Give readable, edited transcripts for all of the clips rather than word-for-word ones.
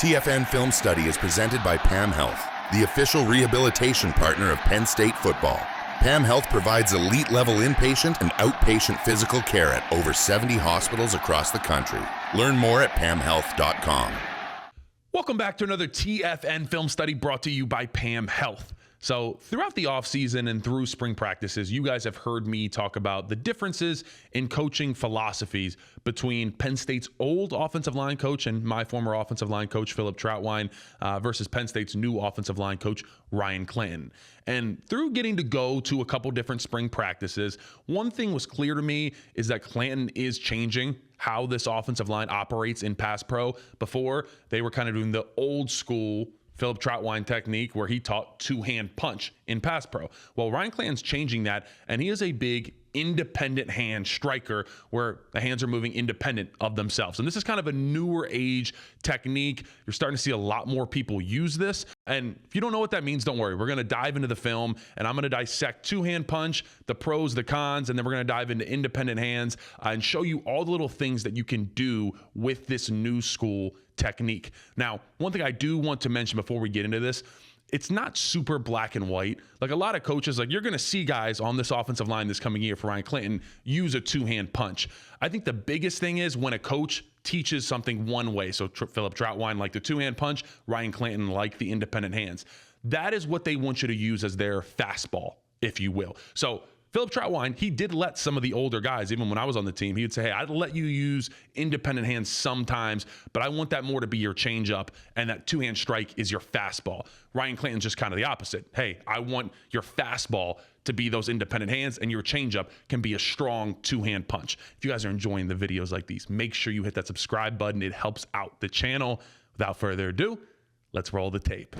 TFN Film Study is presented by PAM Health, the official rehabilitation partner of Penn State Football. PAM Health provides elite-level inpatient and outpatient physical care at over 70 hospitals across the country. Learn more at pamhealth.com. Welcome back to another TFN Film Study brought to you by PAM Health. So throughout the offseason and through spring practices, you guys have heard me talk about the differences in coaching philosophies between Penn State's old offensive line coach and my former offensive line coach, Philip Trautwein, versus Penn State's new offensive line coach, Ryan Clanton. And through getting to go to a couple different spring practices, one thing was clear to me is that Clanton is changing how this offensive line operates in pass pro. Before, they were kind of doing the old school Philip Trautwein technique where he taught two-hand punch in pass pro. Well, Ryan Clanton's changing that, and he is a big independent hand striker where the hands are moving independent of themselves. And this is kind of a newer age technique. You're starting to see a lot more people use this. And if you don't know what that means, don't worry. We're going to dive into the film, and I'm going to dissect two-hand punch, the pros, the cons, and then we're going to dive into independent hands and show you all the little things that you can do with this new school technique. Now, one thing I do want to mention before we get into this, it's not super black and white. Like a lot of coaches, like you're going to see guys on this offensive line this coming year for Ryan Clanton use a two-hand punch. I think the biggest thing is when a coach teaches something one way. So Philip Trautwein like the two-hand punch, Ryan Clanton like the independent hands. That is what they want you to use as their fastball, if you will. So Philip Trautwein, he did let some of the older guys, even when I was on the team, he would say, hey, I'd let you use independent hands sometimes, but I want that more to be your changeup, and that two-hand strike is your fastball. Ryan Clanton's just kind of the opposite. Hey, I want your fastball to be those independent hands, and your changeup can be a strong two-hand punch. If you guys are enjoying the videos like these, make sure you hit that subscribe button. It helps out the channel. Without further ado, let's roll the tape.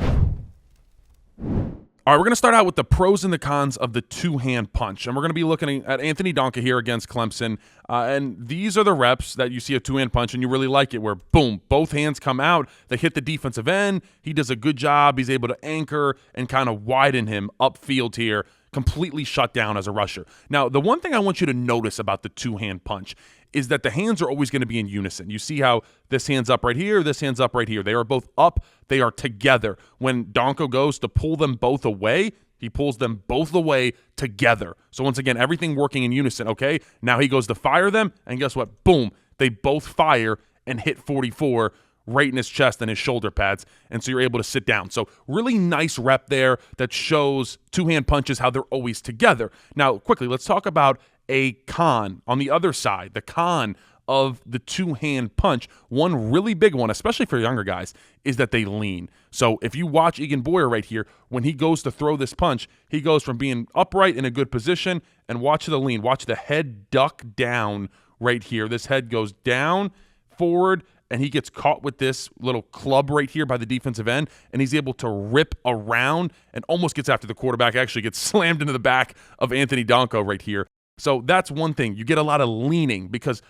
All right, we're going to start out with the pros and the cons of the two-hand punch. And we're going to be looking at Anthony Donkoh here against Clemson. And these are the reps that you see a two-hand punch and you really like it, where, boom, both hands come out. They hit the defensive end. He does a good job. He's able to anchor and kind of widen him upfield here, completely shut down as a rusher. Now, the one thing I want you to notice about the two-hand punch is that the hands are always going to be in unison. You see how this hand's up right here, this hand's up right here. They are both up. They are together. When Donkoh goes to pull them both away, he pulls them both away together. So once again, everything working in unison, okay? Now he goes to fire them, and guess what? Boom, they both fire and hit 44 right in his chest and his shoulder pads, and so you're able to sit down. So really nice rep there that shows two-hand punches, how they're always together. Now, quickly, let's talk about a con on the other side, the con of the two-hand punch. One really big one, especially for younger guys, is that they lean. So if you watch Egan Boyer right here, when he goes to throw this punch, he goes from being upright in a good position, and watch the lean. Watch the head duck down right here. This head goes down, forward, and he gets caught with this little club right here by the defensive end, and he's able to rip around and almost gets after the quarterback, actually gets slammed into the back of Anthony Donkoh right here. So that's one thing. You get a lot of leaning because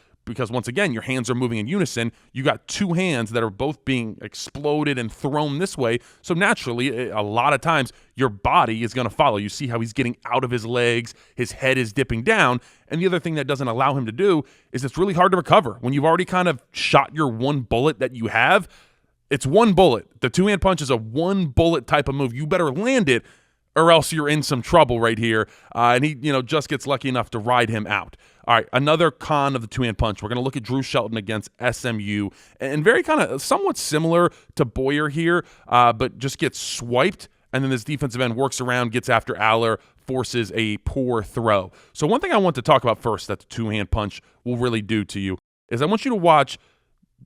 once again, your hands are moving in unison. You got two hands that are both being exploded and thrown this way. So naturally, a lot of times, your body is going to follow. You see how he's getting out of his legs. His head is dipping down. And the other thing that doesn't allow him to do is it's really hard to recover. When you've already kind of shot your one bullet that you have, it's one bullet. The two-hand punch is a one-bullet type of move. You better land it, or else you're in some trouble right here. And he, just gets lucky enough to ride him out. All right, another con of the two-hand punch. We're going to look at Drew Shelton against SMU. And very kind of somewhat similar to Boyer here, but just gets swiped. And then this defensive end works around, gets after Aller, forces a poor throw. So one thing I want to talk about first that the two-hand punch will really do to you is I want you to watch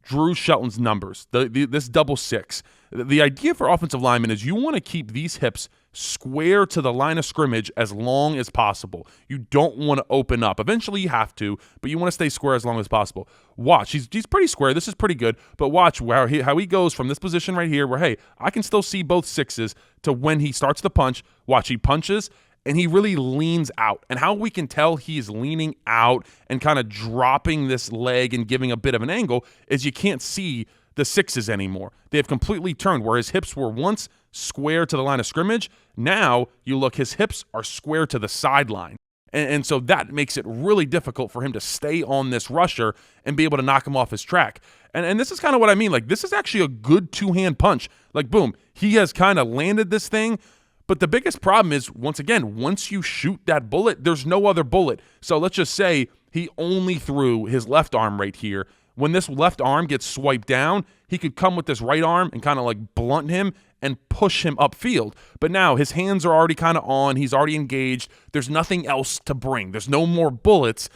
Drew Shelton's numbers, this double six. The idea for offensive linemen is you want to keep these hips square to the line of scrimmage as long as possible. You don't want to open up. Eventually you have to, but you want to stay square as long as possible. Watch. He's pretty square. This is pretty good, but watch how he goes from this position right here where, hey, I can still see both sixes to when he starts the punch. Watch, he punches, and he really leans out. And how we can tell he's leaning out and kind of dropping this leg and giving a bit of an angle is you can't see the sixes anymore. They have completely turned. Where his hips were once square to the line of scrimmage, now you look, his hips are square to the sideline. And so that makes it really difficult for him to stay on this rusher and be able to knock him off his track. And this is kind of what I mean. Like, this is actually a good two-hand punch. Like, boom, he has kind of landed this thing. But the biggest problem is, once again, once you shoot that bullet, there's no other bullet. So let's just say he only threw his left arm right here. When this left arm gets swiped down, he could come with this right arm and kind of like blunt him and push him upfield. But now his hands are already kind of on. He's already engaged. There's nothing else to bring. There's no more bullets.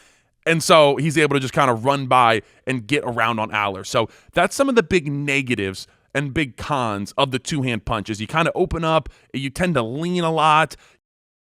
And so he's able to just kind of run by and get around on Aller. So that's some of the big negatives and big cons of the two-hand punches. You kind of open up. You tend to lean a lot.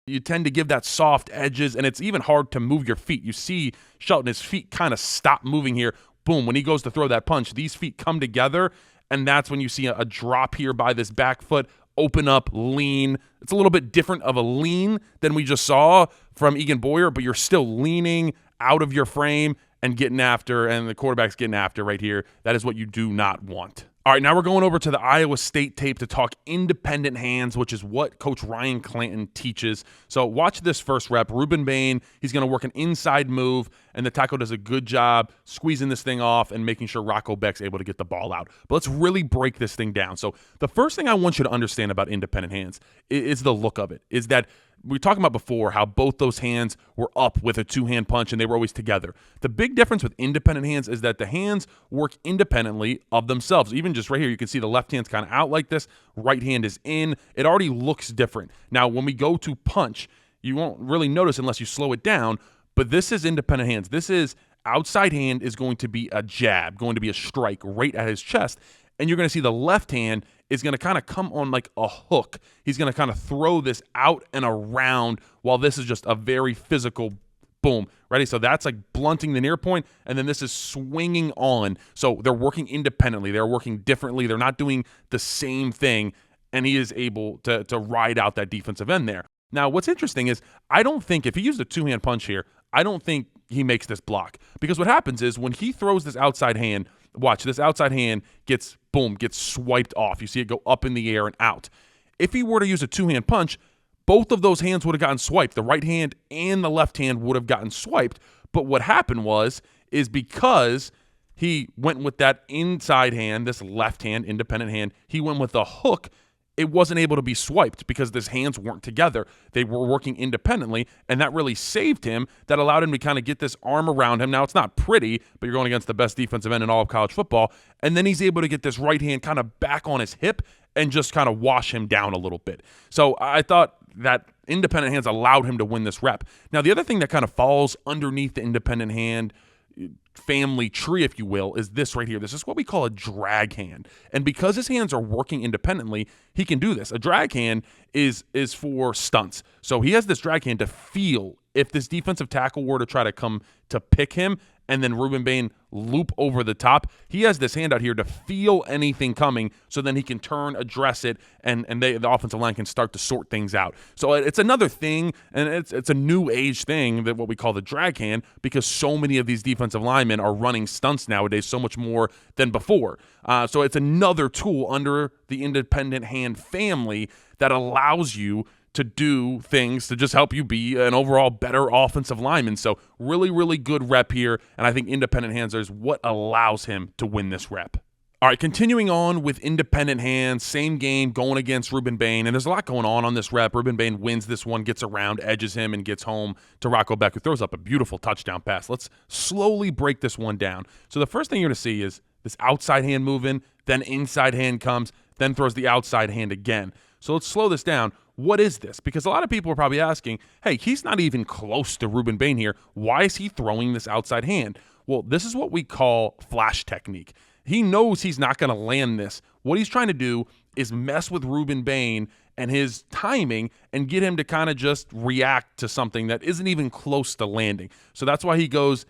You tend to give that soft edges, and it's even hard to move your feet. You see Shelton, his feet kind of stop moving here. Boom, when he goes to throw that punch, these feet come together, and that's when you see a drop here by this back foot, open up, lean. It's a little bit different of a lean than we just saw from Egan Boyer, but you're still leaning out of your frame and getting after, and the quarterback's getting after right here. That is what you do not want. All right, now we're going over to the Iowa State tape to talk independent hands, which is what Coach Ryan Clanton teaches. So watch this first rep. Ruben Bain, he's going to work an inside move, and the tackle does a good job squeezing this thing off and making sure Rocco Becht's able to get the ball out. But let's really break this thing down. So the first thing I want you to understand about independent hands is the look of it, is that we were talking about before how both those hands were up with a two-hand punch and they were always together. The big difference with independent hands is that the hands work independently of themselves. Even just right here, you can see the left hand's kind of out like this. Right hand is in. It already looks different. Now, when we go to punch, you won't really notice unless you slow it down, but this is independent hands. This is outside hand is going to be a jab, going to be a strike right at his chest. And you're going to see the left hand is going to kind of come on like a hook. He's going to kind of throw this out and around while this is just a very physical boom. Ready? So that's like blunting the near point, and then this is swinging on. So they're working independently. They're working differently. They're not doing the same thing, and he is able to ride out that defensive end there. Now, what's interesting is I don't think if he used a two-hand punch here, I don't think he makes this block. Because what happens is when he throws this outside hand, watch, this outside hand gets swiped off. You see it go up in the air and out. If he were to use a two-hand punch, both of those hands would have gotten swiped. The right hand and the left hand would have gotten swiped. But what happened is because he went with that inside hand, this left hand, independent hand, he went with a hook, it wasn't able to be swiped because his hands weren't together. They were working independently, and that really saved him. That allowed him to kind of get this arm around him. Now, it's not pretty, but you're going against the best defensive end in all of college football, and then he's able to get this right hand kind of back on his hip and just kind of wash him down a little bit. So I thought that independent hands allowed him to win this rep. Now, the other thing that kind of falls underneath the independent hand family tree, if you will, is this right here. This is what we call a drag hand. And because his hands are working independently, he can do this. A drag hand is for stunts. So he has this drag hand to feel if this defensive tackle were to try to come to pick him and then Ruben Bain loop over the top, he has this hand out here to feel anything coming so then he can turn, address it, and the offensive line can start to sort things out. So it's another thing, and it's a new age thing, that what we call the drag hand, because so many of these defensive linemen are running stunts nowadays so much more than before. So it's another tool under the independent hand family that allows you to do things to just help you be an overall better offensive lineman. So really, really good rep here, and I think independent hands is what allows him to win this rep. All right, continuing on with independent hands, same game going against Ruben Bain, and there's a lot going on this rep. Ruben Bain wins this one, gets around, edges him, and gets home to Rocco Becht, who throws up a beautiful touchdown pass. Let's slowly break this one down. So the first thing you're going to see is this outside hand moving, then inside hand comes, then throws the outside hand again. So let's slow this down. What is this? Because a lot of people are probably asking, hey, he's not even close to Ruben Bain here. Why is he throwing this outside hand? Well, this is what we call flash technique. He knows he's not going to land this. What he's trying to do is mess with Ruben Bain and his timing and get him to kind of just react to something that isn't even close to landing. So that's why he goes,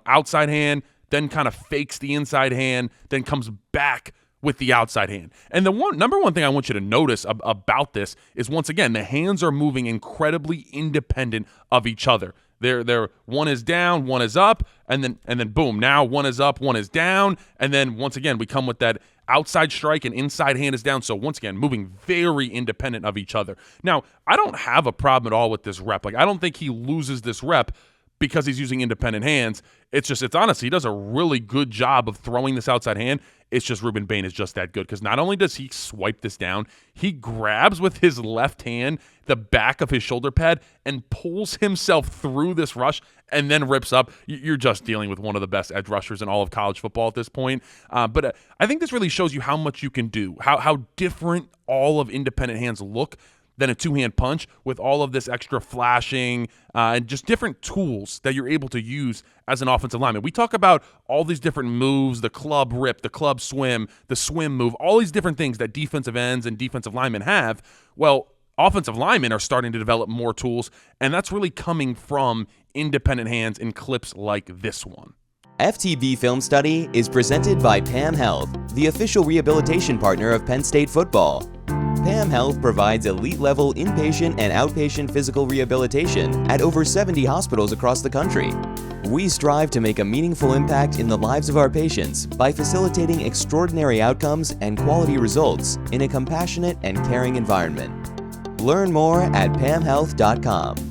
outside hand, then kind of fakes the inside hand, then comes back with the outside hand. And the number one thing I want you to notice about this is, once again, the hands are moving incredibly independent of each other. They're one is down, one is up, and then boom, now one is up, one is down, and then once again we come with that outside strike and inside hand is down. So once again, moving very independent of each other. Now, I don't have a problem at all with this rep. Like, I don't think he loses this rep because he's using independent hands. It's honestly, he does a really good job of throwing this outside hand. It's just Ruben Bain is just that good, because not only does he swipe this down, he grabs with his left hand the back of his shoulder pad and pulls himself through this rush and then rips up. You're just dealing with one of the best edge rushers in all of college football at this point. But I think this really shows you how much you can do, how different all of independent hands look than a two-hand punch, with all of this extra flashing and just different tools that you're able to use as an offensive lineman. We talk about all these different moves, the club rip, the club swim, the swim move, all these different things that defensive ends and defensive linemen have. Well, offensive linemen are starting to develop more tools, and that's really coming from independent hands in clips like this one. FTV Film Study is presented by PAM Health, the official rehabilitation partner of Penn State Football. PAM Health provides elite-level inpatient and outpatient physical rehabilitation at over 70 hospitals across the country. We strive to make a meaningful impact in the lives of our patients by facilitating extraordinary outcomes and quality results in a compassionate and caring environment. Learn more at pamhealth.com.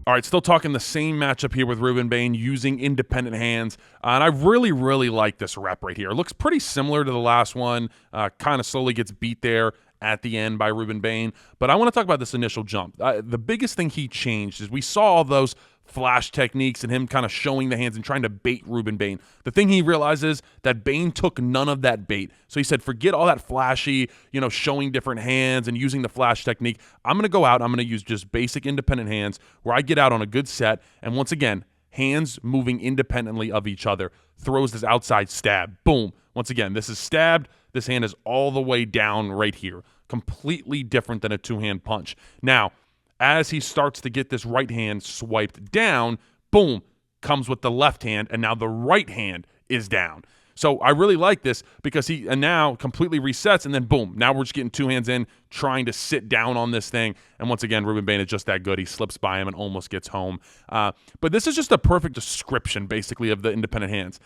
All right, still talking the same matchup here with Ruben Bain using independent hands. And I really, really like this rep right here. It looks pretty similar to the last one. Kind of slowly gets beat there at the end by Ruben Bain. But I want to talk about this initial jump. The biggest thing he changed is we saw all those flash techniques and him kind of showing the hands and trying to bait Ruben Bain. The thing he realizes that Bain took none of that bait. So he said, forget all that flashy, showing different hands and using the flash technique. I'm going to go out. I'm going to use just basic independent hands where I get out on a good set. And once again, hands moving independently of each other. Throws this outside stab. Boom. Once again, this is stabbed. This hand is all the way down right here. Completely different than a two-hand punch. Now, as he starts to get this right hand swiped down, boom, comes with the left hand, and now the right hand is down. So I really like this because he now completely resets, and then boom, now we're just getting two hands in, trying to sit down on this thing. And once again, Ruben Bain is just that good. He slips by him and almost gets home. But this is just a perfect description, basically, of the independent hands,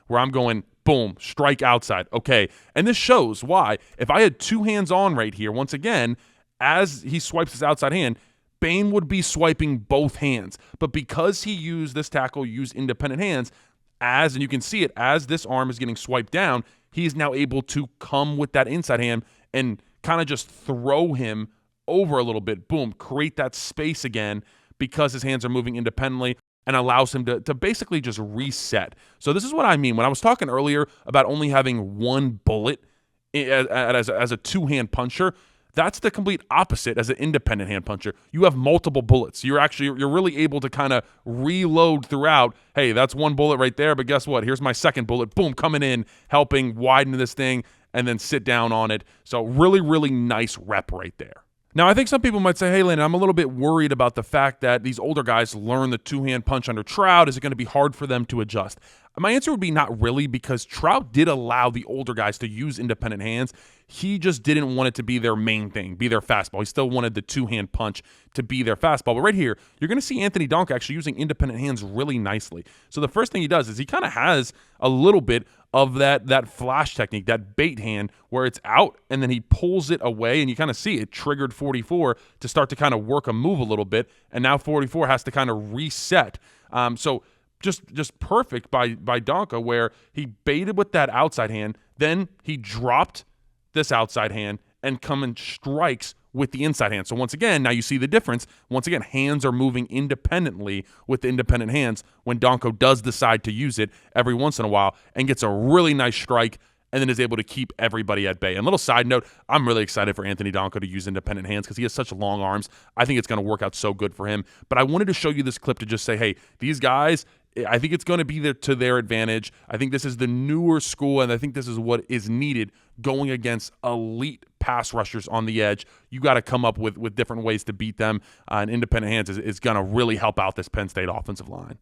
where I'm going, boom, strike outside. Okay, and this shows why. If I had two hands on right here, once again, as he swipes his outside hand, Bain would be swiping both hands. But because he used this tackle, used independent hands, and you can see it, as this arm is getting swiped down, he is now able to come with that inside hand and kind of just throw him over a little bit. Boom, create that space again because his hands are moving independently, and allows him to basically just reset. So this is what I mean. When I was talking earlier about only having one bullet as a two-hand puncher, that's the complete opposite as an independent hand puncher. You have multiple bullets. You're really able to kind of reload throughout. Hey, that's one bullet right there, but guess what? Here's my second bullet. Boom, coming in, helping widen this thing, and then sit down on it. So really, really nice rep right there. Now, I think some people might say, hey, Landon, I'm a little bit worried about the fact that these older guys learn the two-hand punch under Trout. Is it going to be hard for them to adjust? My answer would be not really, because Trout did allow the older guys to use independent hands. He just didn't want it to be their main thing, be their fastball. He still wanted the two-hand punch to be their fastball. But right here, you're going to see Anthony Donkoh actually using independent hands really nicely. So the first thing he does is he kind of has a little bit of that flash technique, that bait hand where it's out and then he pulls it away, and you kind of see it triggered 44 to start to kind of work a move a little bit, and now 44 has to kind of reset. So just perfect by Donkoh, where he baited with that outside hand, then he dropped this outside hand and come and strikes with the inside hand. So once again, now you see the difference. Once again, hands are moving independently with the independent hands when Donkoh does decide to use it every once in a while and gets a really nice strike and then is able to keep everybody at bay. And little side note, I'm really excited for Anthony Donkoh to use independent hands because he has such long arms. I think it's going to work out so good for him. But I wanted to show you this clip to just say, hey, these guys, I think it's going to be there to their advantage. I think this is the newer school, and I think this is what is needed going against elite pass rushers on the edge. You got to come up with different ways to beat them, and independent hands is going to really help out this Penn State offensive line.